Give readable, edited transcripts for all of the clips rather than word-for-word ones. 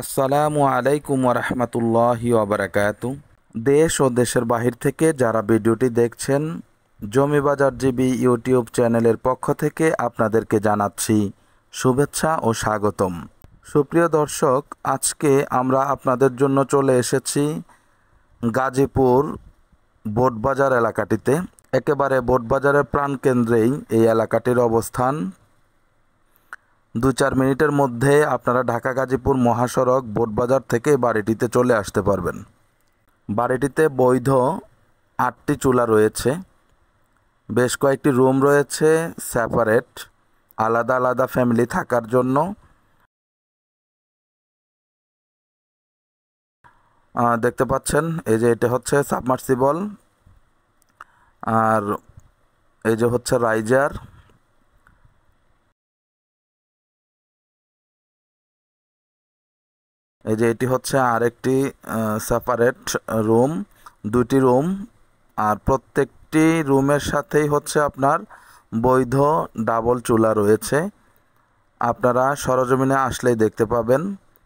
আসসালামু আলাইকুম ওরহমতুল্লাহি ওবরাকাতু। দেশ ও দেশের বাহির থেকে যারা ভিডিওটি দেখছেন, জমি বাজার জিবি ইউটিউব চ্যানেলের পক্ষ থেকে আপনাদেরকে জানাচ্ছি শুভেচ্ছা ও স্বাগতম। সুপ্রিয় দর্শক, আজকে আমরা আপনাদের জন্য চলে এসেছি গাজীপুর বোটবাজার এলাকাটিতে। একেবারে বোটবাজারের প্রাণকেন্দ্রেই এই এলাকাটির অবস্থান। 2-4 মিনিটের মধ্যে আপনারা ঢাকা গাজীপুর মহাসড়ক বোটবাজার থেকে বাড়িটিতে চলে আসতে পারবেন। বাড়িটিতে বৈধ 8টি চুলা রয়েছে, বেশ কয়েকটি রুম রয়েছে সেপারেট, আলাদা আলাদা ফ্যামিলি থাকার জন্য। দেখতে পাচ্ছেন এই যে এটা হচ্ছে সাবমার্সিবল, আর এই যে হচ্ছে রাইজার। এই যে এটি হচ্ছে আরেকটি সেপারেট রুম, 2টি রুম, আর প্রত্যেকটি রুমের সাথেই হচ্ছে আপনার বৈধ ডাবল চুলা রয়েছে। আপনারা সরজমিনে আসলেই দেখতে পাবেন।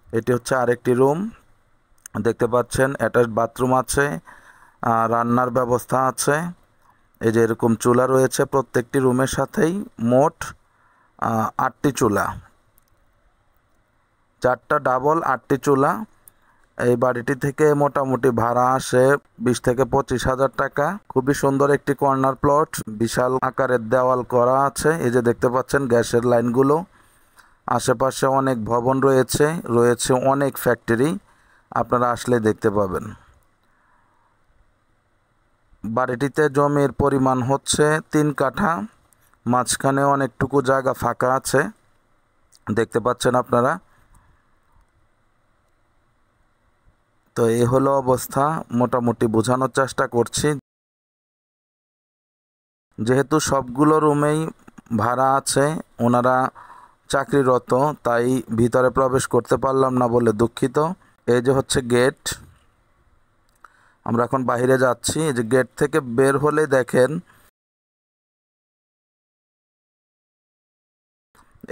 এটি হচ্ছে আরেকটি রুম, দেখতে পাচ্ছেন অ্যাটাচ বাথরুম আছে, রান্নার ব্যবস্থা আছে। এই যে এরকম চুলা রয়েছে প্রত্যেকটি রুমের সাথেই। মোট 8টি চুলা, 4টা ডাবল, 8টি চুলা। এই বাড়িটি থেকে মোটামুটি ভাড়া আসে 20 থেকে 25 হাজার টাকা। খুবই সুন্দর একটি কর্নার প্লট, বিশাল আকারের দেওয়াল করা আছে। এই যে দেখতে পাচ্ছেন গ্যাসের লাইনগুলো। আশেপাশে অনেক ভবন রয়েছে, রয়েছে অনেক ফ্যাক্টরি, আপনারা আসলে দেখতে পাবেন। বাড়িটিতে জমির পরিমাণ হচ্ছে 3 কাঠা, মাঝখানে অনেকটুকু জায়গা ফাঁকা আছে, দেখতে পাচ্ছেন আপনারা। তো এই হলো অবস্থা, মোটামুটি বোঝানোর চেষ্টা করছি। যেহেতু সবগুলো রুমেই ভাড়া আছে, ওনারা চাকরিরত, তাই ভিতরে প্রবেশ করতে পারলাম না বলে দুঃখিত। এই যে হচ্ছে গেট, আমরা এখন বাইরে যাচ্ছি। এই যে গেট থেকে বের হলে দেখেন,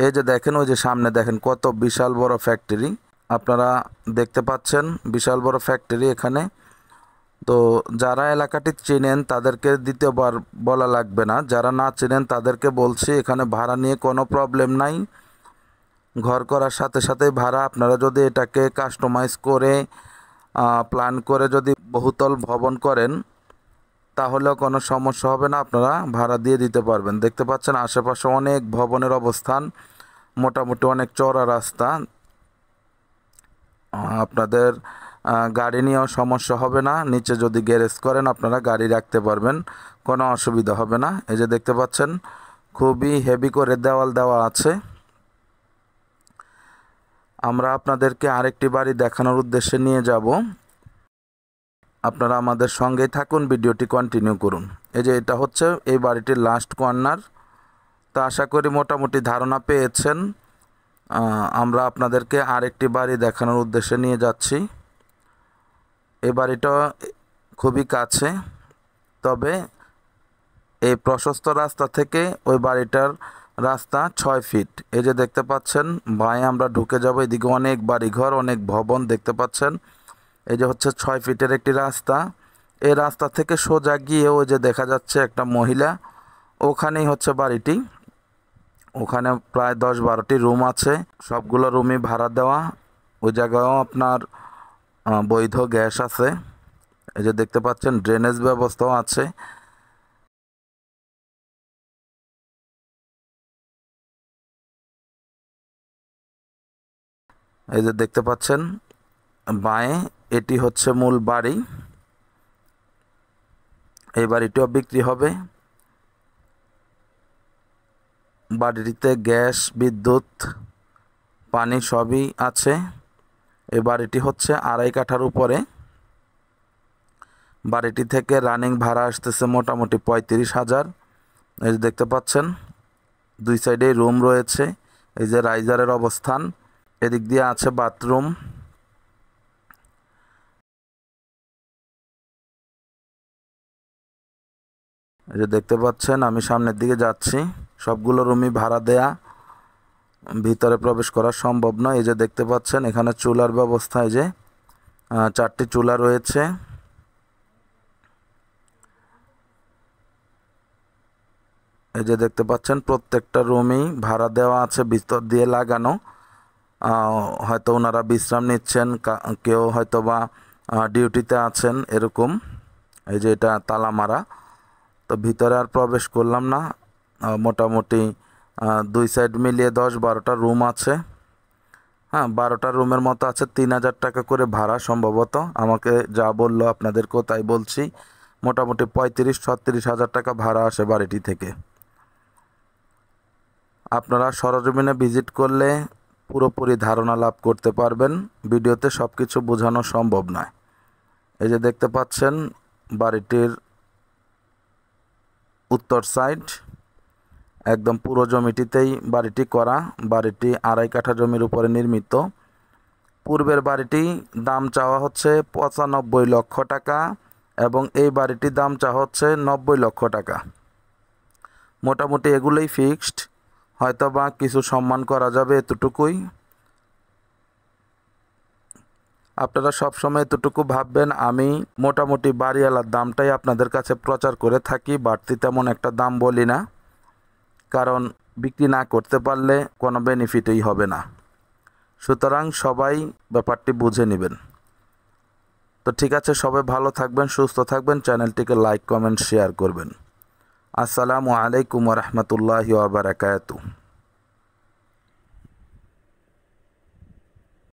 এই যে দেখেন ওই যে সামনে দেখেন কত বিশাল বড় ফ্যাক্টরি, আপনারা দেখতে পাচ্ছেন বিশাল বড় ফ্যাক্টরি এখানে। তো যারা এলাকাটি চেনেন তাদেরকে দ্বিতীয়বার বলা লাগবে না, যারা না চেনেন তাদেরকে বলছি এখানে ভাড়া নিয়ে কোনো প্রবলেম নাই। ঘর করার সাথে সাথে ভাড়া, আপনারা যদি এটাকে কাস্টমাইজ করে প্ল্যান করে যদি বহুতল ভবন করেন তাহলেও কোনো সমস্যা হবে না, আপনারা ভাড়া দিয়ে দিতে পারবেন। দেখতে পাচ্ছেন আশেপাশে অনেক ভবনের অবস্থান, মোটামুটি অনেক চওড়া রাস্তা। আপনাদের গাড়ি নিয়েও সমস্যা হবে না, নিচে যদি গ্যারেজ করেন আপনারা গাড়ি রাখতে পারবেন, কোনো অসুবিধা হবে না। এই যে দেখতে পাচ্ছেন খুবই হেভি করে দেওয়াল দেওয়া আছে। আমরা আপনাদেরকে আরেকটি বাড়ি দেখানোর উদ্দেশ্যে নিয়ে যাব, আপনারা আমাদের সঙ্গেই থাকুন, ভিডিওটি কন্টিনিউ করুন। এই যে এটা হচ্ছে এই বাড়িটির লাস্ট কর্নার। তো আশা করি মোটামুটি ধারণা পেয়েছেন। আমরা আপনাদেরকে আরেকটি বাড়ি দেখানোর উদ্দেশ্যে নিয়ে যাচ্ছি। এই বাড়িটা খুবই কাছে, তবে এই প্রশস্ত রাস্তা থেকে ওই বাড়িটার রাস্তা 6 ফিট। এই যে দেখতে পাচ্ছেন ভাই, আমরা ঢুকে যাব, এদিকে অনেক বাড়িঘর, অনেক ভবন দেখতে পাচ্ছেন। এই যে হচ্ছে 6 ফিটের একটি রাস্তা। এই রাস্তা থেকে সোজা গিয়ে ওই যে দেখা যাচ্ছে একটা মহিলা, ওখানেই হচ্ছে বাড়িটি। ওখানে প্রায় 10-12টি রুম আছে, সবগুলো রুমই ভাড়া দেওয়া। ওই জায়গায়ও আপনার বৈধ গ্যাস আছে। এই যে দেখতে পাচ্ছেন ড্রেনেজ ব্যবস্থাও আছে। এই যে দেখতে পাচ্ছেন বাঁয়ে, এটি হচ্ছে মূল বাড়ি। এই বাড়িটিও বিক্রি হবে। বাড়িটিতে গ্যাস, বিদ্যুৎ, পানি সবই আছে। এই বাড়িটি হচ্ছে 2.5 কাঠার উপরে। বাড়িটি থেকে রানিং ভাড়া আসতেছে মোটামুটি 35,000। এই যে দেখতে পাচ্ছেন 2 সাইডেই রুম রয়েছে। এই যে রাইজারের অবস্থান, এদিক দিয়ে আছে বাথরুম। এই যে দেখতে পাচ্ছেন, আমি সামনের দিকে যাচ্ছি, সবগুলো রুমই ভাড়া দেয়া। ভিতরে প্রবেশ করা সম্ভব নয়। এই যে দেখতে পাচ্ছেন এখানে চুলার ব্যবস্থা, এই যে 4টি চুলা রয়েছে। এই যে দেখতে পাচ্ছেন প্রত্যেকটা রুমই ভাড়া দেওয়া আছে, ভিতর দিয়ে লাগানো। হয়তো ওনারা বিশ্রাম নিচ্ছেন, কেউ হয়তো বা ডিউটিতে আছেন এরকম। এই যে এটা তালা মারা, তো ভিতরে আর প্রবেশ করলাম না। মোটামুটি 2 সাইড মিলিয়ে 10-12টা রুম আছে। হ্যাঁ, 12টা রুমের মতো আছে। 3000 টাকা করে ভাড়া সম্ভবত, আমাকে যা বললো আপনাদেরকেও তাই বলছি। মোটামুটি 35-36 হাজার টাকা ভাড়া আসে বাড়িটি থেকে। আপনারা সরজমিনে ভিজিট করলে পুরোপুরি ধারণা লাভ করতে পারবেন। ভিডিওতে সব কিছু বোঝানো সম্ভব নয়। এই যে দেখতে পাচ্ছেন বাড়িটির উত্তর সাইড, একদম পুরো জমিটিতেই বাড়িটি করা। বাড়িটি 2.5 কাঠা জমির উপরে নির্মিত। পূর্বের বাড়িটি দাম চাওয়া হচ্ছে 95 লক্ষ টাকা এবং এই বাড়িটির দাম চাওয়া হচ্ছে 90 লক্ষ টাকা। মোটামুটি এগুলোই ফিক্সড, হয়তো বা কিছু সম্মান করা যাবে, এতটুকুই। আপনারা সবসময় এতটুকু ভাববেন, আমি মোটামুটি বাড়িওয়ালার দামটাই আপনাদের কাছে প্রচার করে থাকি, বাড়তি তেমন একটা দাম বলি না, কারণ বিক্রি না করতে পারলে কোনো বেনিফিটই হবে না। সুতরাং সবাই ব্যাপারটি বুঝে নেবেন। তো ঠিক আছে, সবাই ভালো থাকবেন, সুস্থ থাকবেন, চ্যানেলটিকে লাইক, কমেন্ট, শেয়ার করবেন। আসসালামু আলাইকুম ওয়া রাহমাতুল্লাহি ওয়া বারাকাতুহু।